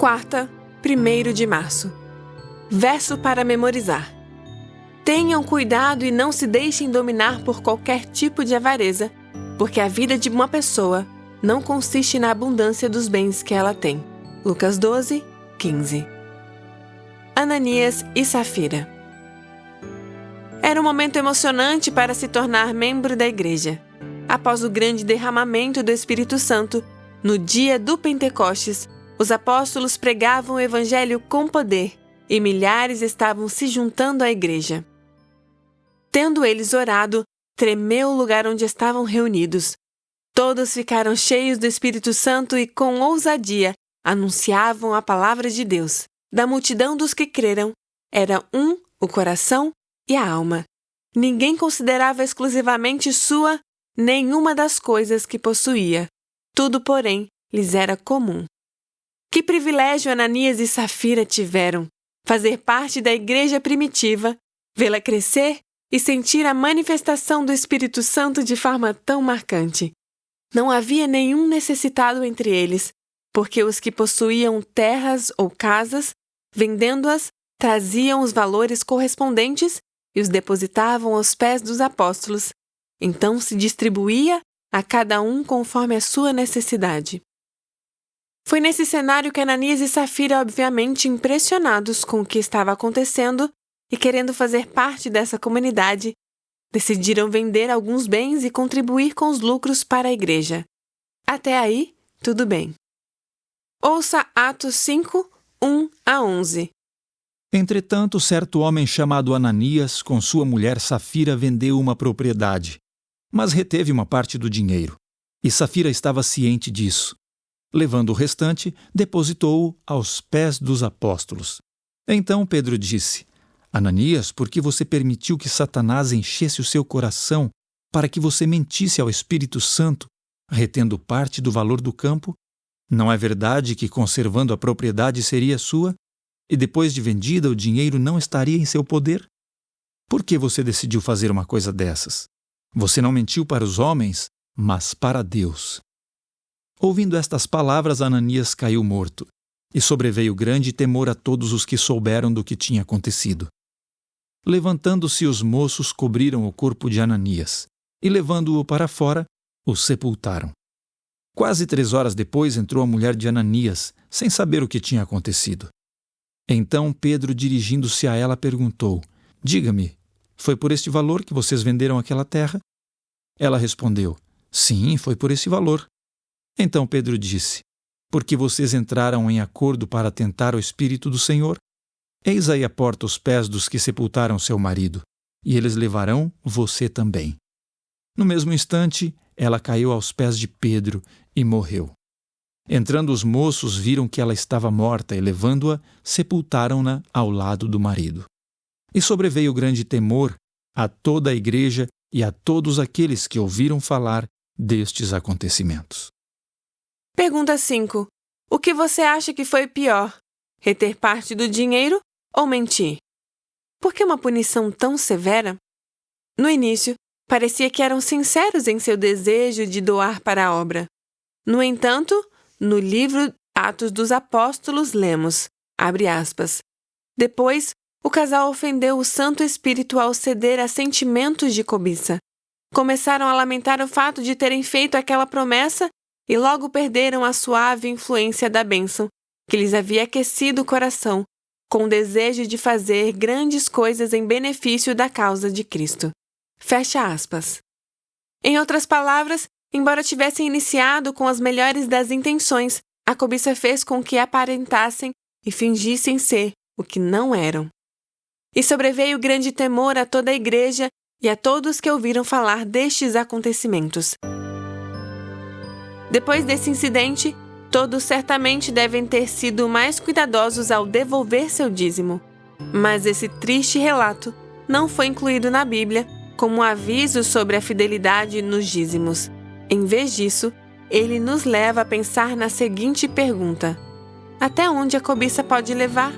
Quarta, 1º de março. Verso para memorizar. Tenham cuidado e não se deixem dominar por qualquer tipo de avareza, porque a vida de uma pessoa não consiste na abundância dos bens que ela tem. Lucas 12, 15. Ananias e Safira. Era um momento emocionante para se tornar membro da igreja. Após o grande derramamento do Espírito Santo, no dia do Pentecostes, os apóstolos pregavam o evangelho com poder e milhares estavam se juntando à igreja. Tendo eles orado, tremeu o lugar onde estavam reunidos. Todos ficaram cheios do Espírito Santo e, com ousadia, anunciavam a palavra de Deus. Da multidão dos que creram, era o coração e a alma. Ninguém considerava exclusivamente sua nenhuma das coisas que possuía. Tudo, porém, lhes era comum. Que privilégio Ananias e Safira tiveram! Fazer parte da igreja primitiva, vê-la crescer e sentir a manifestação do Espírito Santo de forma tão marcante. Não havia nenhum necessitado entre eles, porque os que possuíam terras ou casas, vendendo-as, traziam os valores correspondentes e os depositavam aos pés dos apóstolos. Então se distribuía a cada um conforme a sua necessidade. Foi nesse cenário que Ananias e Safira, obviamente impressionados com o que estava acontecendo e querendo fazer parte dessa comunidade, decidiram vender alguns bens e contribuir com os lucros para a igreja. Até aí, tudo bem. Ouça Atos 5, 1-11. Entretanto, certo homem chamado Ananias, com sua mulher Safira, vendeu uma propriedade, mas reteve uma parte do dinheiro. E Safira estava ciente disso. Levando o restante, depositou-o aos pés dos apóstolos. Então Pedro disse: Ananias, por que você permitiu que Satanás enchesse o seu coração para que você mentisse ao Espírito Santo, retendo parte do valor do campo? Não é verdade que, conservando a propriedade, seria sua, e depois de vendida o dinheiro não estaria em seu poder? Por que você decidiu fazer uma coisa dessas? Você não mentiu para os homens, mas para Deus. Ouvindo estas palavras, Ananias caiu morto, e sobreveio grande temor a todos os que souberam do que tinha acontecido. Levantando-se os moços, cobriram o corpo de Ananias, e levando-o para fora, o sepultaram. Quase 3 horas depois entrou a mulher de Ananias, sem saber o que tinha acontecido. Então Pedro, dirigindo-se a ela, perguntou: Diga-me, foi por este valor que vocês venderam aquela terra? Ela respondeu: Sim, foi por esse valor. Então Pedro disse: Porque vocês entraram em acordo para tentar o Espírito do Senhor? Eis aí a porta os pés dos que sepultaram seu marido, e eles levarão você também. No mesmo instante, ela caiu aos pés de Pedro e morreu. Entrando os moços, viram que ela estava morta e, levando-a, sepultaram-na ao lado do marido. E sobreveio grande temor a toda a igreja e a todos aqueles que ouviram falar destes acontecimentos. Pergunta 5. O que você acha que foi pior? Reter parte do dinheiro ou mentir? Por que uma punição tão severa? No início, parecia que eram sinceros em seu desejo de doar para a obra. No entanto, no livro Atos dos Apóstolos lemos, abre aspas, depois, o casal ofendeu o Santo Espírito ao ceder a sentimentos de cobiça. Começaram a lamentar o fato de terem feito aquela promessa e logo perderam a suave influência da bênção, que lhes havia aquecido o coração, com o desejo de fazer grandes coisas em benefício da causa de Cristo. Fecha aspas. Em outras palavras, embora tivessem iniciado com as melhores das intenções, a cobiça fez com que aparentassem e fingissem ser o que não eram. E sobreveio grande temor a toda a igreja e a todos que ouviram falar destes acontecimentos. Depois desse incidente, todos certamente devem ter sido mais cuidadosos ao devolver seu dízimo. Mas esse triste relato não foi incluído na Bíblia como um aviso sobre a fidelidade nos dízimos. Em vez disso, ele nos leva a pensar na seguinte pergunta: até onde a cobiça pode levar?